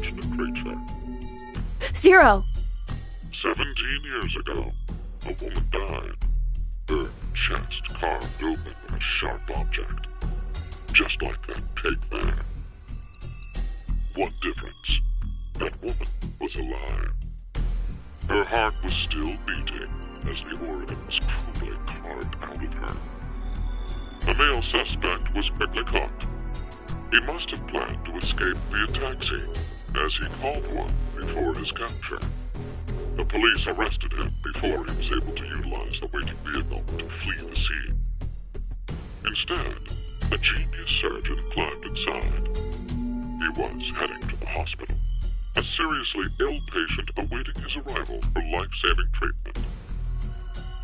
unfortunate creature. 0. 17 years ago, a woman died. Her chest carved open with a sharp object, just like that pig there. One difference, that woman was alive. Her heart was still beating as the organ was cruelly carved out of her. The male suspect was quickly caught. He must have planned to escape via taxi, as he called one before his capture. The police arrested him before he was able to utilize the waiting vehicle to flee the scene. Instead, a genius surgeon climbed inside. He was heading to the hospital, a seriously ill patient awaiting his arrival for life-saving treatment.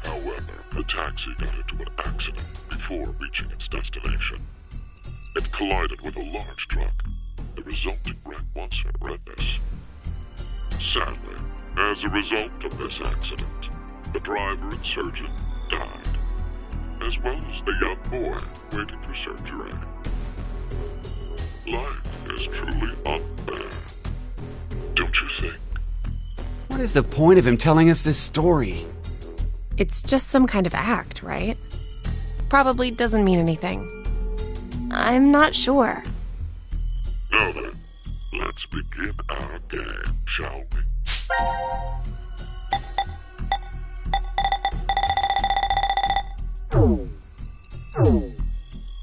However, the taxi got into an accident before reaching its destination. It collided with a large truck. The resulting wreck was horrendous. Sadly, as a result of this accident, the driver and surgeon died, as well as the young boy waiting for surgery. Life is truly unfair, don't you think? What is the point of him telling us this story? It's just some kind of act, right? Probably doesn't mean anything. I'm not sure. Now then, let's begin our game, shall we?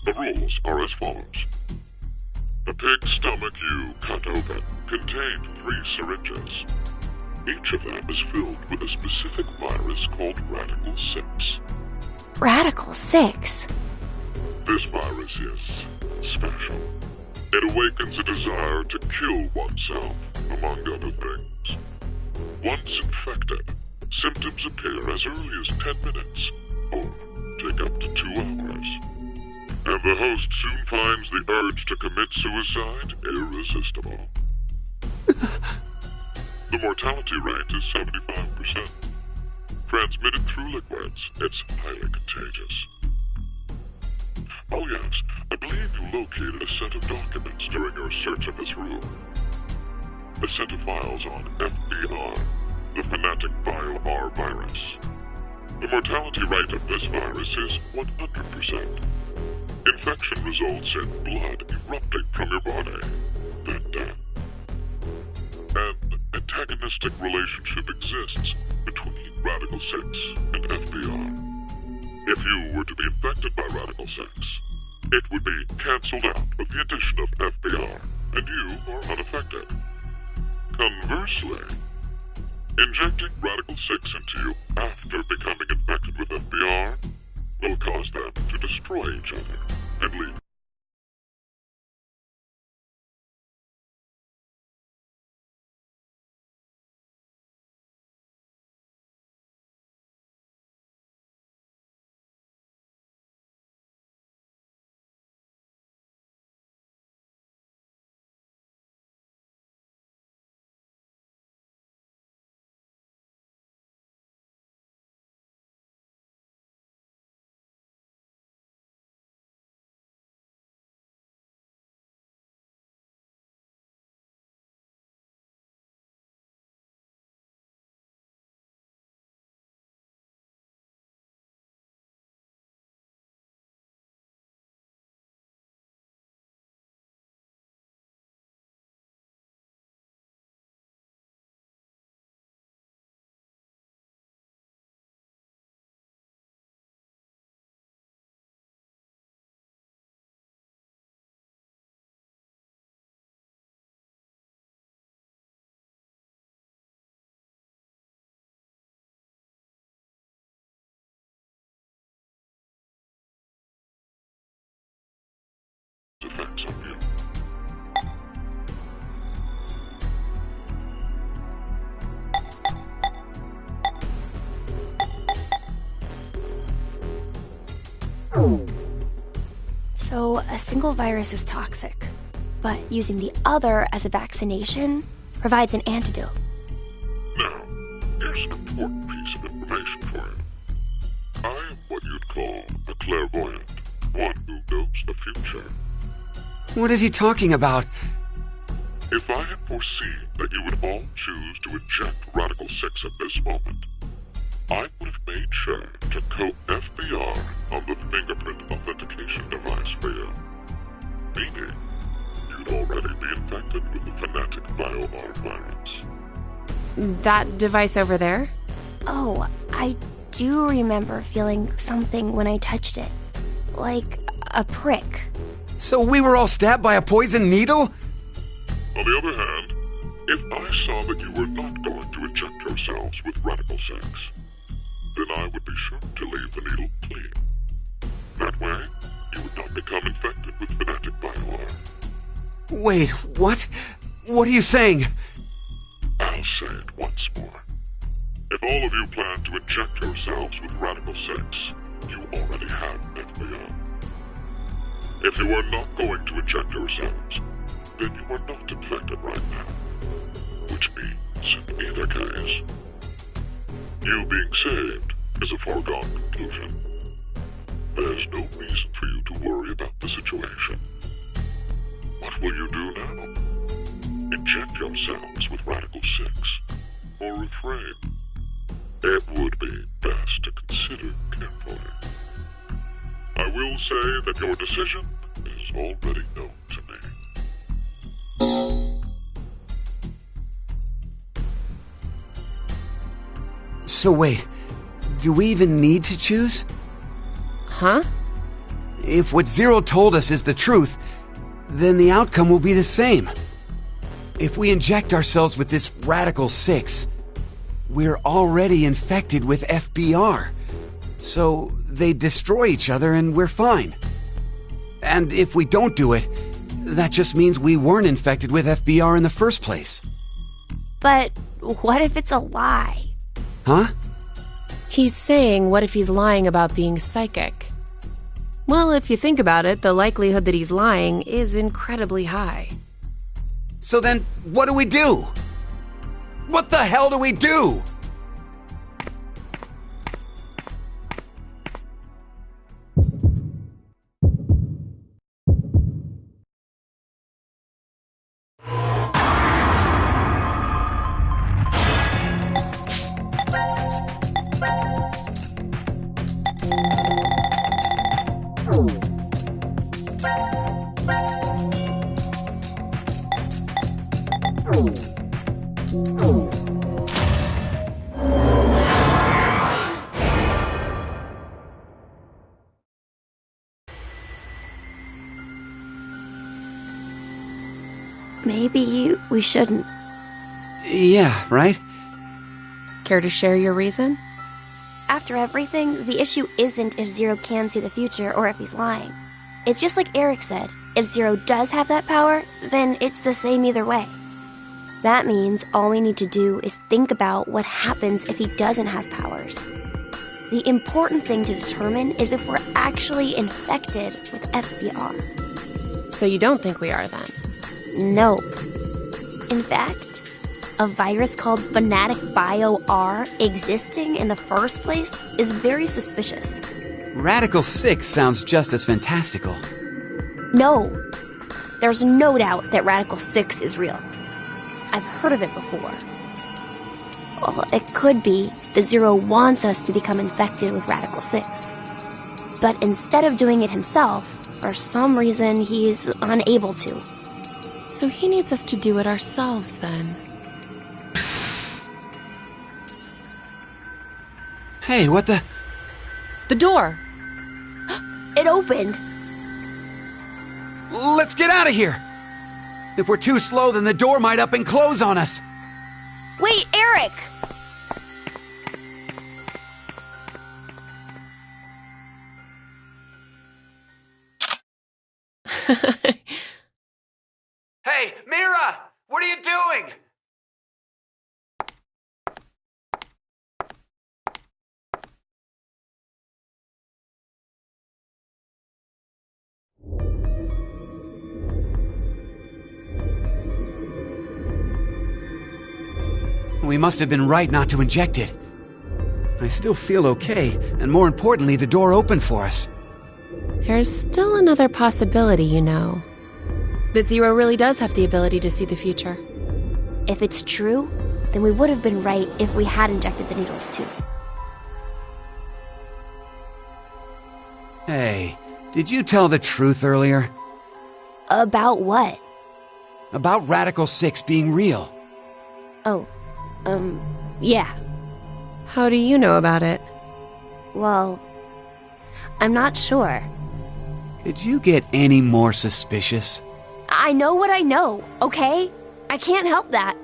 The rules are as follows. The pig's stomach you cut open contained 3 syringes. Each of them is filled with a specific virus called Radical 6. Radical 6? This virus is special. It awakens a desire to kill oneself, among other things. Once infected, symptoms appear as early as 10 minutes, or take up to 2 hours. And the host soon finds the urge to commit suicide irresistible. The mortality rate is 75%. Transmitted through liquids, it's highly contagious. Oh yes, I believe you located a set of documents during your search of this room. A set of files on FBR, the fanatic Biolab virus. The mortality rate of this virus is 100%. Infection results in blood erupting from your body, then death. An antagonistic relationship exists between Radical 6 and FBR. If you were to be infected by Radical 6, it would be cancelled out with the addition of FBR, and you are unaffected. Conversely, injecting Radical 6 into you after becoming infected with FBR will cause them to destroy each other and leave. Effects on you. So, a single virus is toxic, but using the other as a vaccination provides an antidote. Now, here's an important piece of information for you. I am what you'd call a clairvoyant, one who knows the future. What is he talking about? If I had foreseen that you would all choose to eject Radical 6 at this moment, I would have made sure to coat FBR on the fingerprint authentication device for you. Meaning, you'd already be infected with the Fanatic BioR virus. That device over there? Oh, I do remember feeling something when I touched it. Like a prick. So we were all stabbed by a poison needle? On the other hand, if I saw that you were not going to eject yourselves with Radical 6, then I would be sure to leave the needle clean. That way, you would not become infected with Fanatic BioR. Wait, what? What are you saying? I'll say it once more. If all of you plan to eject yourselves with Radical 6, you already have FBR. If you are not going to eject yourselves, then you are not infected right now. Which means, in either case, you being saved is a foregone conclusion. There's no reason for you to worry about the situation. What will you do now? Inject yourselves with Radical 6, or refrain. It would be best to consider carefully. I will say that your decision is already known to me. So wait, do we even need to choose? Huh? If what Zero told us is the truth, then the outcome will be the same. If we inject ourselves with this Radical 6, we're already infected with FBR. So they destroy each other and we're fine. And if we don't do it, that just means we weren't infected with FBR in the first place. But what if it's a lie? Huh? He's saying, what if he's lying about being psychic? Well, if you think about it, the likelihood that he's lying is incredibly high. So then, what do we do? What the hell do we do? Maybe we shouldn't. Yeah, right? Care to share your reason? After everything, the issue isn't if Zero can see the future or if he's lying. It's just like Eric said, if Zero does have that power, then it's the same either way. That means all we need to do is think about what happens if he doesn't have powers. The important thing to determine is if we're actually infected with FBR. So you don't think we are then? Nope. In fact, a virus called Fanatic BioR existing in the first place is very suspicious. Radical 6 sounds just as fantastical. No. There's no doubt that Radical 6 is real. I've heard of it before. Well, it could be that Zero wants us to become infected with Radical 6. But instead of doing it himself, for some reason he's unable to. So he needs us to do it ourselves then. Hey, what the... The door! It opened! Let's get out of here! If we're too slow, then the door might up and close on us. Wait, Eric! Hey, Mira! What are you doing? We must have been right not to inject it. I still feel okay, and more importantly, the door opened for us. There's still another possibility, you know. That Zero really does have the ability to see the future. If it's true, then we would have been right if we had injected the needles too. Hey, did you tell the truth earlier? About what? About Radical 6 being real. Oh, yeah. How do you know about it? Well, I'm not sure. Could you get any more suspicious? I know what I know, okay? I can't help that.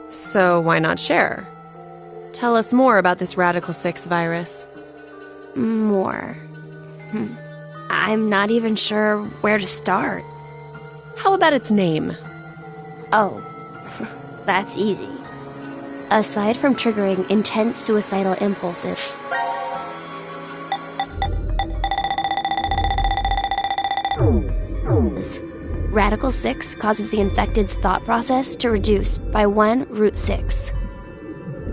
So why not share? Tell us more about this Radical 6 virus. More. I'm not even sure where to start. How about its name? Oh, that's easy. Aside from triggering intense suicidal impulses, Radical 6 causes the infected's thought process to reduce by 1√6.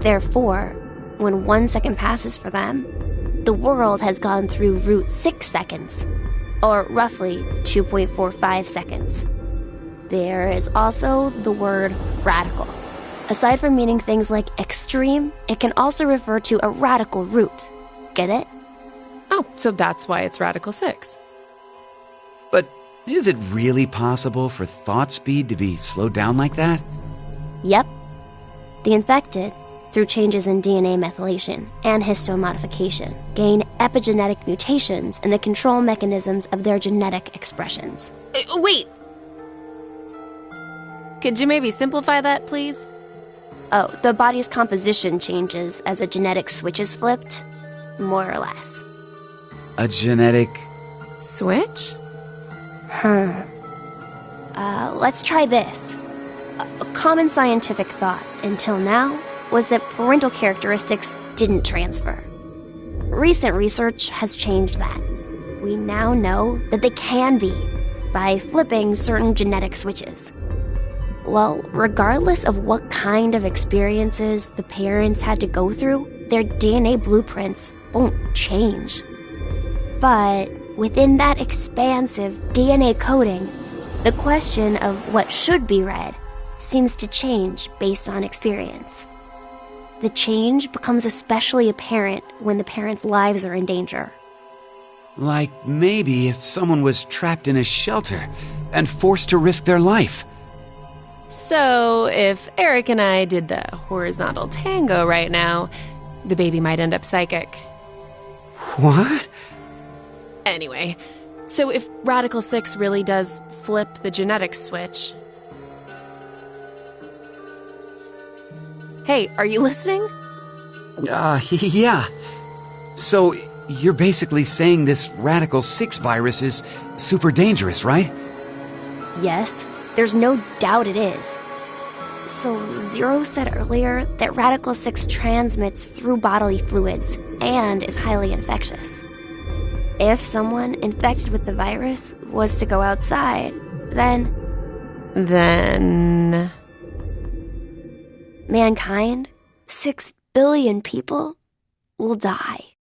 Therefore, when 1 second passes for them, the world has gone through √6 seconds, or roughly 2.45 seconds. There is also the word radical. Aside from meaning things like extreme, it can also refer to a radical root. Get it? Oh, so that's why it's Radical 6. But is it really possible for thought speed to be slowed down like that? Yep. The infected, through changes in DNA methylation and histone modification, gain epigenetic mutations in the control mechanisms of their genetic expressions. Wait! Could you maybe simplify that, please? Oh, the body's composition changes as a genetic switch is flipped, more or less. A genetic... Switch? Let's try this. A common scientific thought, until now, was that parental characteristics didn't transfer. Recent research has changed that. We now know that they can be, by flipping certain genetic switches. Well, regardless of what kind of experiences the parents had to go through, their DNA blueprints won't change. But within that expansive DNA coding, the question of what should be read seems to change based on experience. The change becomes especially apparent when the parents' lives are in danger. Like maybe if someone was trapped in a shelter and forced to risk their life. So, if Eric and I did the horizontal tango right now, the baby might end up psychic. What? Anyway, so if Radical 6 really does flip the genetic switch... Hey, are you listening? Yeah. So, you're basically saying this Radical 6 virus is super dangerous, right? Yes, there's no doubt it is. So, Zero said earlier that Radical 6 transmits through bodily fluids and is highly infectious. If someone infected with the virus was to go outside, then... mankind, 6 billion people, will die.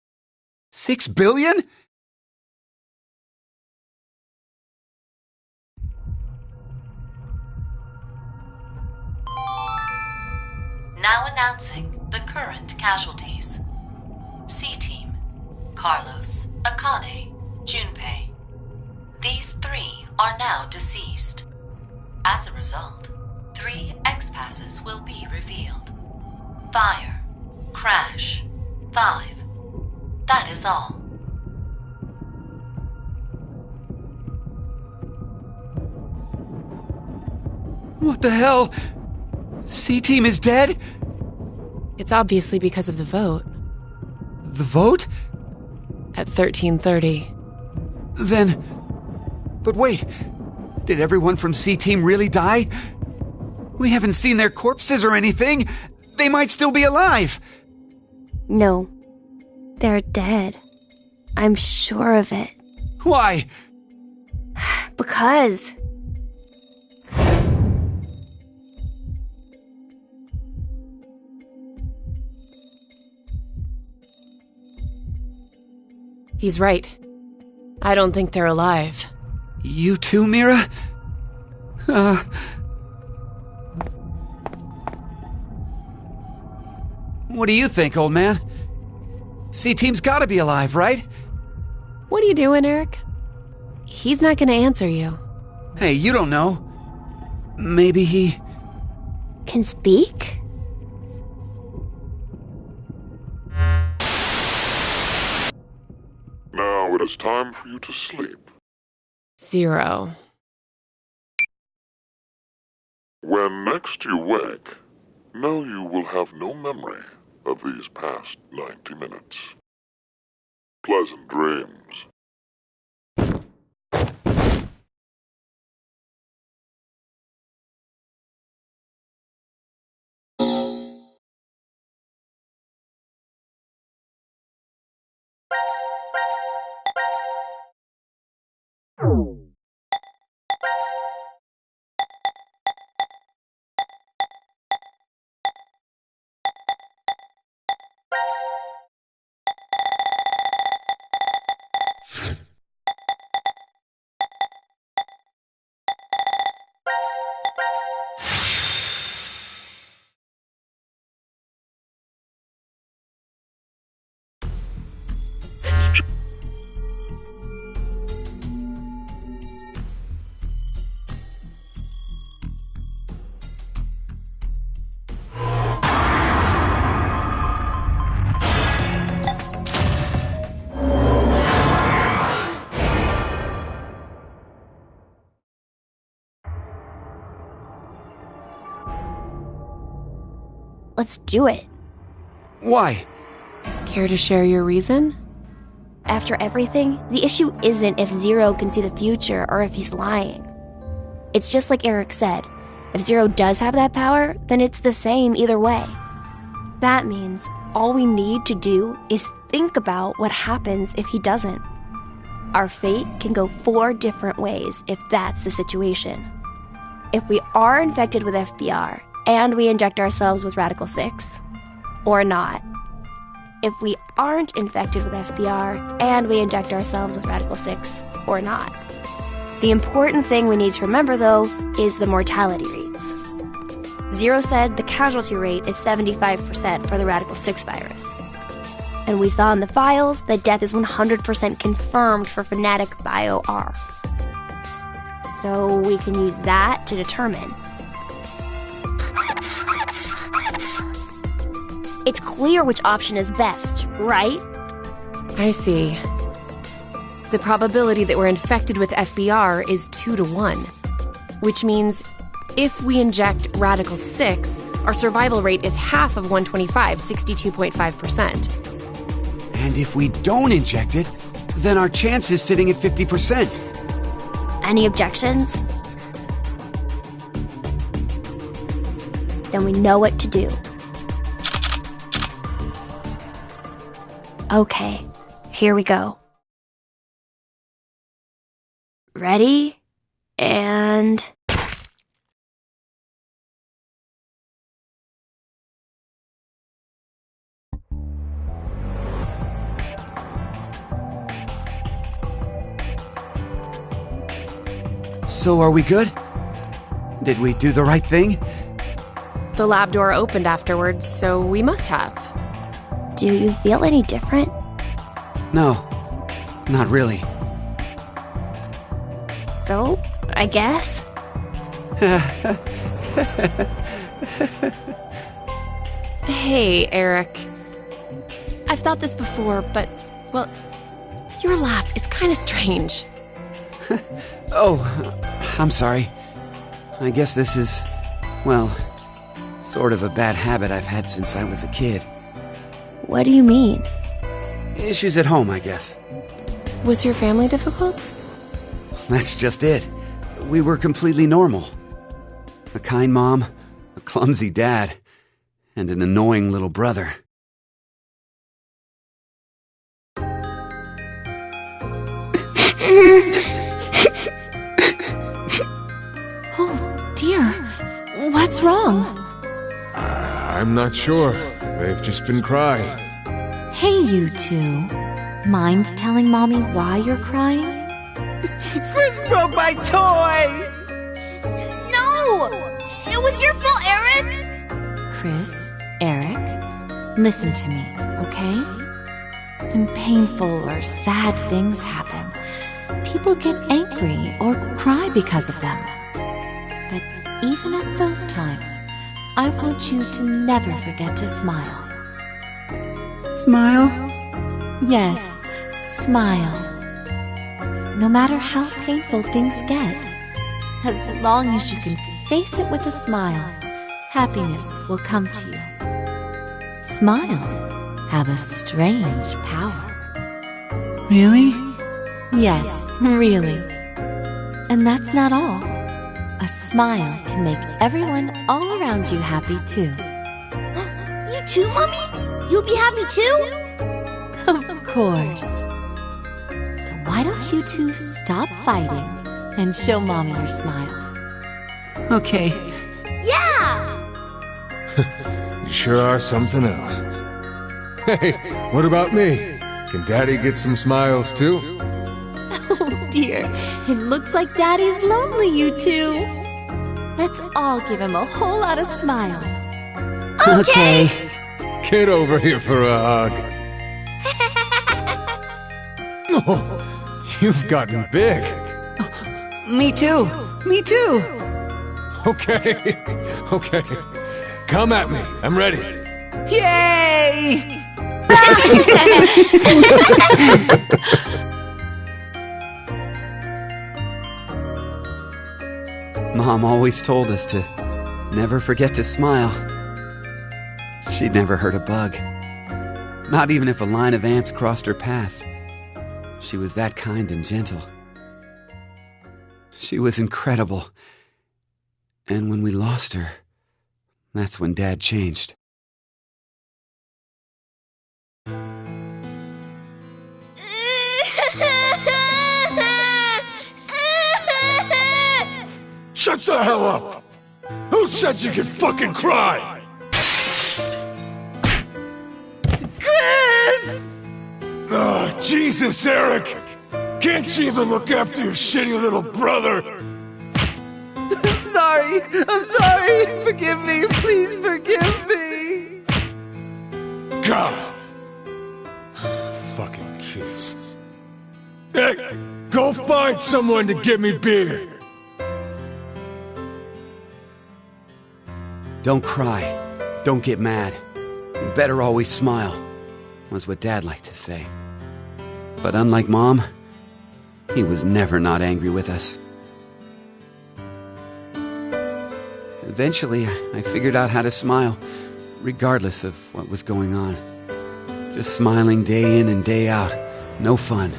6 billion? Now announcing the current casualties. C-Team, Carlos, Akane, Junpei. These 3 are now deceased. As a result, 3 X-passes will be revealed. Fire, crash, 5. That is all. What the hell? C-Team is dead? It's obviously because of the vote. The vote? At 13:30. Then... But wait, did everyone from C-Team really die? We haven't seen their corpses or anything. They might still be alive. No, they're dead. I'm sure of it. Why? Because... He's right. I don't think they're alive. You too, Mira? What do you think, old man? C-Team's gotta be alive, right? What are you doing, Eric? He's not gonna answer you. Hey, you don't know. Maybe he... Can speak? Now it is time for you to sleep. 0. When next you wake, know you will have no memory of these past 90 minutes. Pleasant dreams. Let's do it. Why? Care to share your reason? After everything, the issue isn't if Zero can see the future or if he's lying. It's just like Eric said. If Zero does have that power, then it's the same either way. That means all we need to do is think about what happens if he doesn't. Our fate can go 4 different ways if that's the situation. If we are infected with FBR and we inject ourselves with Radical 6, or not. If we aren't infected with FBR and we inject ourselves with Radical 6, or not. The important thing we need to remember, though, is the mortality rates. Zero said the casualty rate is 75% for the Radical 6 virus. And we saw in the files that death is 100% confirmed for Fnatic Bio-R. So we can use that to determine. It's clear which option is best, right? I see. The probability that we're infected with FBR is 2 to 1, which means if we inject Radical 6, our survival rate is half of 125, 62.5%. And if we don't inject it, then our chance is sitting at 50%. Any objections? Then we know what to do. Okay, here we go. Ready? And... So are we good? Did we do the right thing? The lab door opened afterwards, so we must have. Do you feel any different? No, not really. So, I guess? Hey, Eric. I've thought this before, but, well, your laugh is kind of strange. Oh, I'm sorry. I guess this is, well, sort of a bad habit I've had since I was a kid. What do you mean? Issues at home, I guess. Was your family difficult? That's just it. We were completely normal. A kind mom, a clumsy dad, and an annoying little brother. Oh, dear. What's wrong? I'm not sure. They've just been crying. Hey, you two. Mind telling Mommy why you're crying? Chris broke my toy! That was your fault, Eric! Chris, Eric, listen to me, okay? When painful or sad things happen, people get angry or cry because of them. But even at those times, I want you to never forget to smile. Smile? Yes, smile. No matter how painful things get, as long as you can face it with a smile, happiness will come to you. Smiles have a strange power. Really? Yes, really. And that's not all. A smile can make everyone all around you happy too. You too, Mommy? You'll be happy too? Of course. So why don't you two stop fighting and show Mommy your smiles? Okay. Yeah! You sure are something else. Hey, what about me? Can Daddy get some smiles too? Oh dear, it looks like Daddy's lonely, you two. Let's all give him a whole lot of smiles. Okay. Get over here for a hug. Oh, you've gotten big. Me too. Me too. Okay, okay. Come at me. I'm ready. Yay! Mom always told us to never forget to smile. She'd never hurt a bug. Not even if a line of ants crossed her path. She was that kind and gentle. She was incredible. And when we lost her, that's when Dad changed. Shut the hell up! Who said you could fucking cry? Chris! Ah, Jesus, Eric! Can't you even look after your shitty little brother? I'm sorry! Forgive me! Please forgive me! God! Fucking kids. Hey, go find someone to get me beer! Don't cry. Don't get mad. You better always smile, was what Dad liked to say. But unlike Mom, he was never not angry with us. Eventually, I figured out how to smile, regardless of what was going on. Just smiling day in and day out. No fun.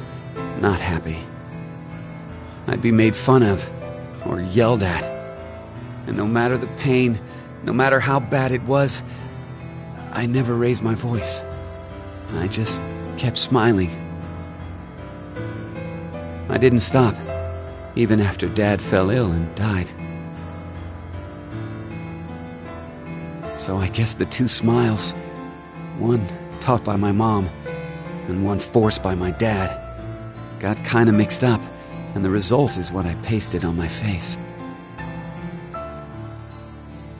Not happy. I'd be made fun of, or yelled at. And no matter the pain, no matter how bad it was, I never raised my voice. I just kept smiling. I didn't stop, even after Dad fell ill and died. So I guess the two smiles, one taught by my mom and one forced by my dad, got kinda mixed up, and the result is what I pasted on my face.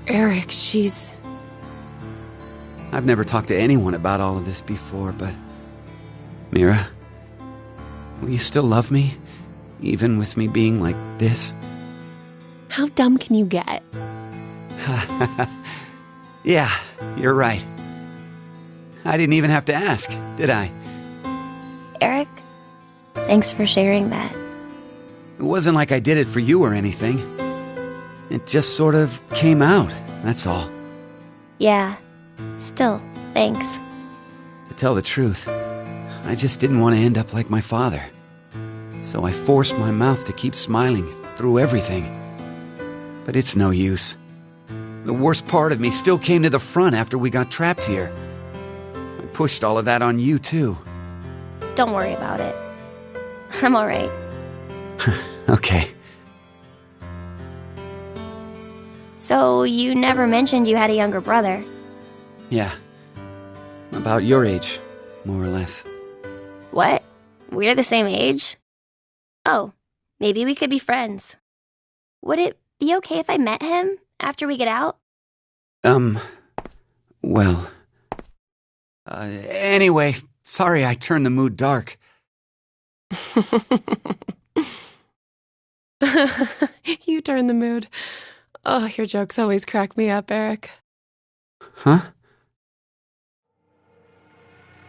Eric, she's... I've never talked to anyone about all of this before, but... Mira, will you still love me? Even with me being like this? How dumb can you get? Yeah, you're right. I didn't even have to ask, did I? Eric, thanks for sharing that. It wasn't like I did it for you or anything. It just sort of came out, that's all. Yeah, still, thanks. To tell the truth, I just didn't want to end up like my father. So I forced my mouth to keep smiling through everything. But it's no use. The worst part of me still came to the front after we got trapped here. I pushed all of that on you, too. Don't worry about it. I'm alright. Okay. So, you never mentioned you had a younger brother. Yeah. About your age, more or less. What? We're the same age? Oh, maybe we could be friends. Would it be okay if I met him after we get out? Well... anyway, sorry I turned the mood dark. You turn the mood. Oh, your jokes always crack me up, Eric. Huh?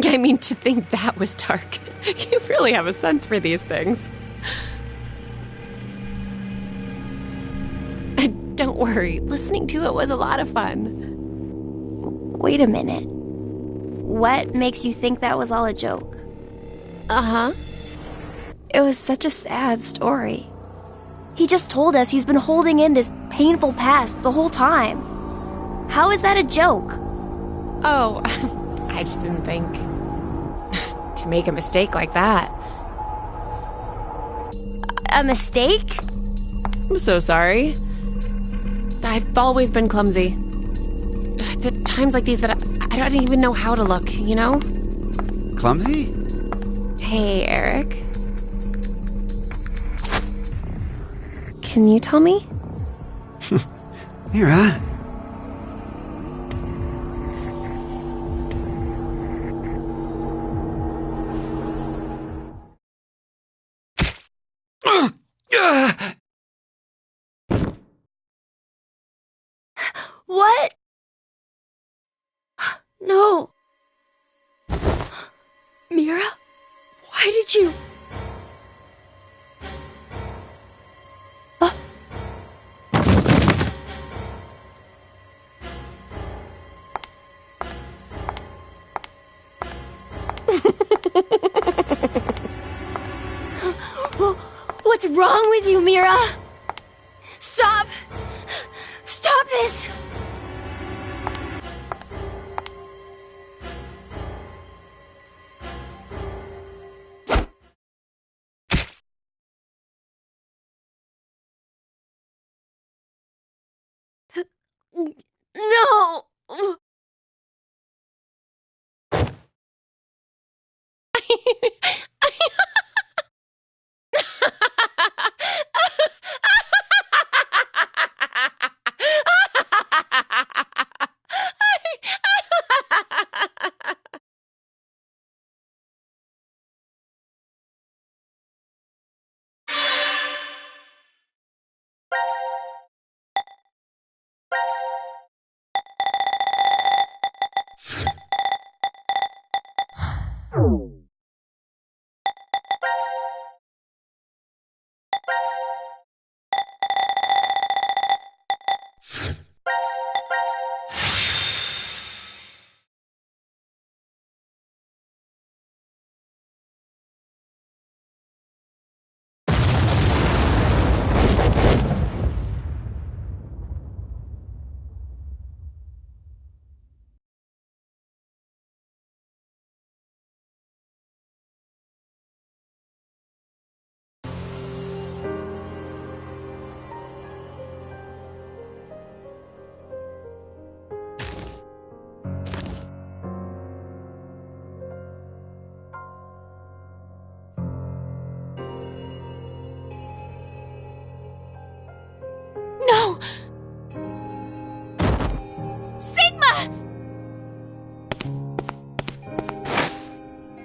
I mean, to think that was dark. You really have a sense for these things. Don't worry, listening to it was a lot of fun. Wait a minute. What makes you think that was all a joke? Uh-huh. It was such a sad story. He just told us he's been holding in this painful past the whole time. How is that a joke? Oh, I just didn't think to make a mistake like that. A mistake? I'm so sorry. I've always been clumsy. It's at times like these that I don't even know how to look, you know? Clumsy? Hey, Eric. Can you tell me? Mira? What? No. Mira? Why did you... What's wrong with you, Mira? Stop! Stop this! No! No! Sigma!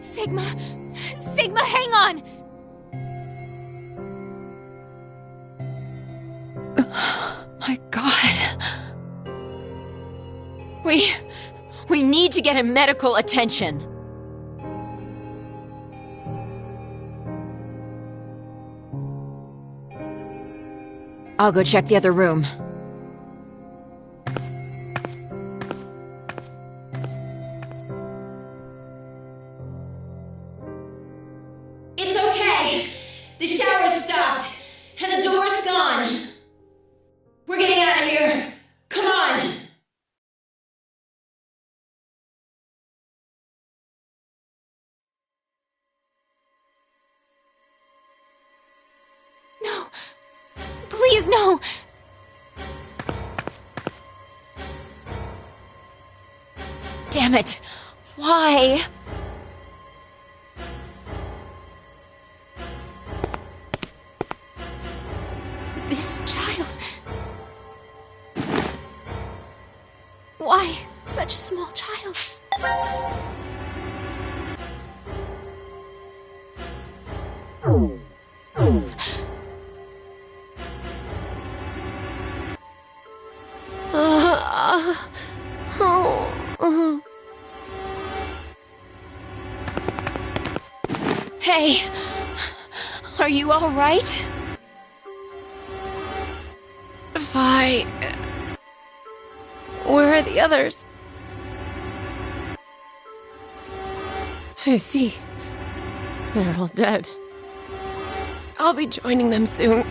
Sigma! Sigma, hang on! My God. We need to get him medical attention. I'll go check the other room. It's okay. The shower's stopped, and the door's gone. We're getting out of here. Come on. No! Please, no! Damn it! Why? This child... such a small child. Hey, are you all right? Vi... Where are the others? I see. They're all dead. I'll be joining them soon.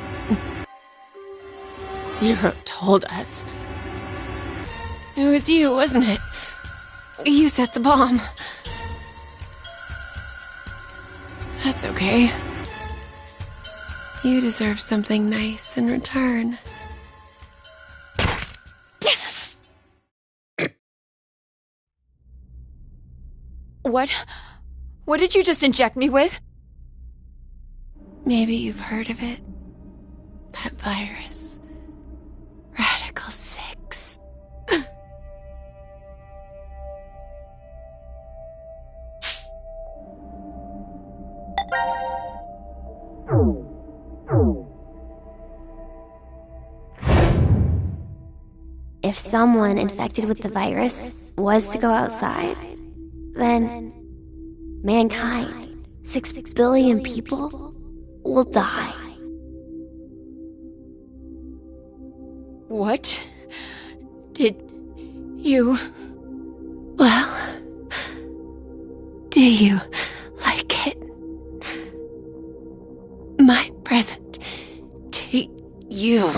Zero told us. It was you, wasn't it? You set the bomb. That's okay. You deserve something nice in return. What did you just inject me with? Maybe you've heard of it. That virus. Radical 6. If someone infected with the virus was to go outside, then mankind, 6 billion people, will die. What? Did you... Well, do you like it? My present to you.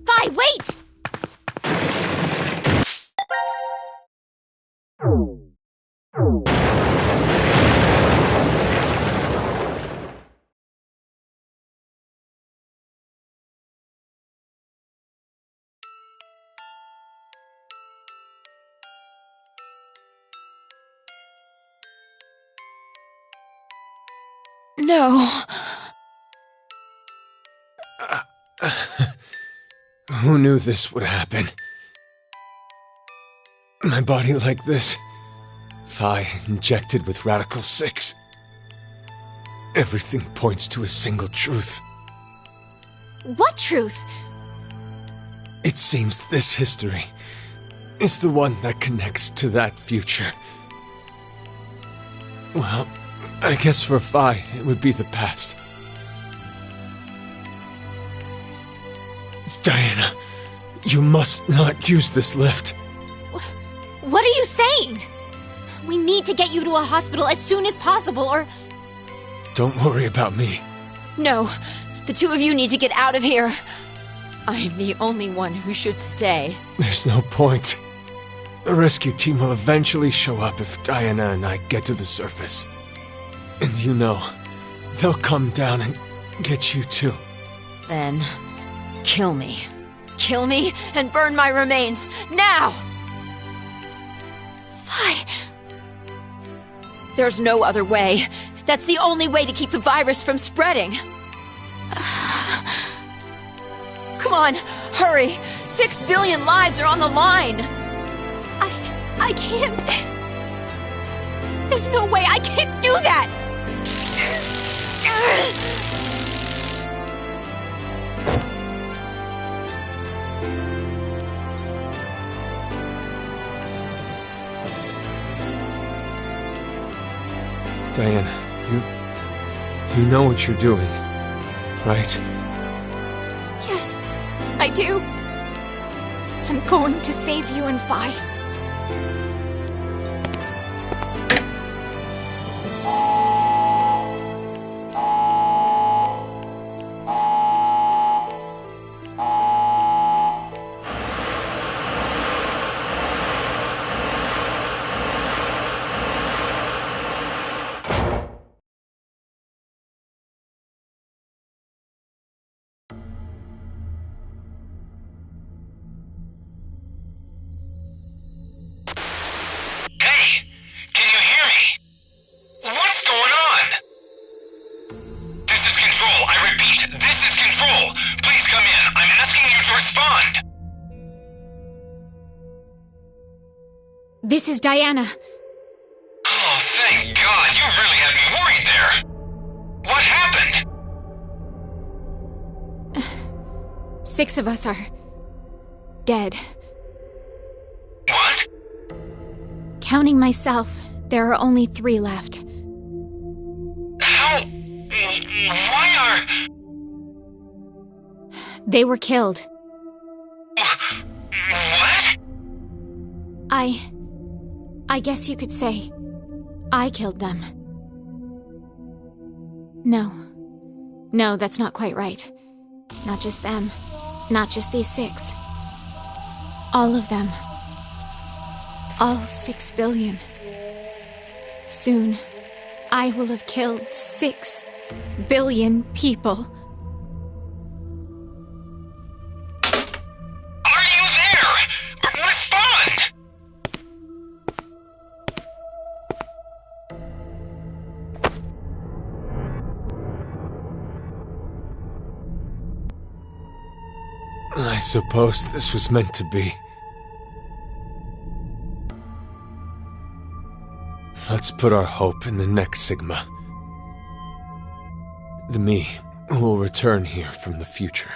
Vi, wait! No. Who knew this would happen? My body like this? Vi injected with Radical 6. Everything points to a single truth. What truth? It seems this history is the one that connects to that future. Well, I guess for Vi, it would be the past. Diana, you must not use this lift. What are you saying? We need to get you to a hospital as soon as possible, or... Don't worry about me. No, the two of you need to get out of here. I'm the only one who should stay. There's no point. The rescue team will eventually show up if Diana and I get to the surface. And you know, they'll come down and get you too. Then, kill me. Kill me and burn my remains, now! Vi... There's no other way. That's the only way to keep the virus from spreading. Come on, hurry! 6 billion lives are on the line! I can't... There's no way I can't do that! Diana, you know what you're doing, right? Yes, I do. I'm going to save you and Vi. This is Diana. Oh, thank God. You really had me worried there. What happened? 6 of us are dead. What? Counting myself, there are only 3 left. How? Why are... They were killed. What? I guess you could say I killed them. No, that's not quite right. Not just them. Not just these 6. All of them. All 6 billion. Soon, I will have killed 6 billion people. Are you there? Respond! I suppose this was meant to be. Let's put our hope in the next Sigma. The me who will return here from the future.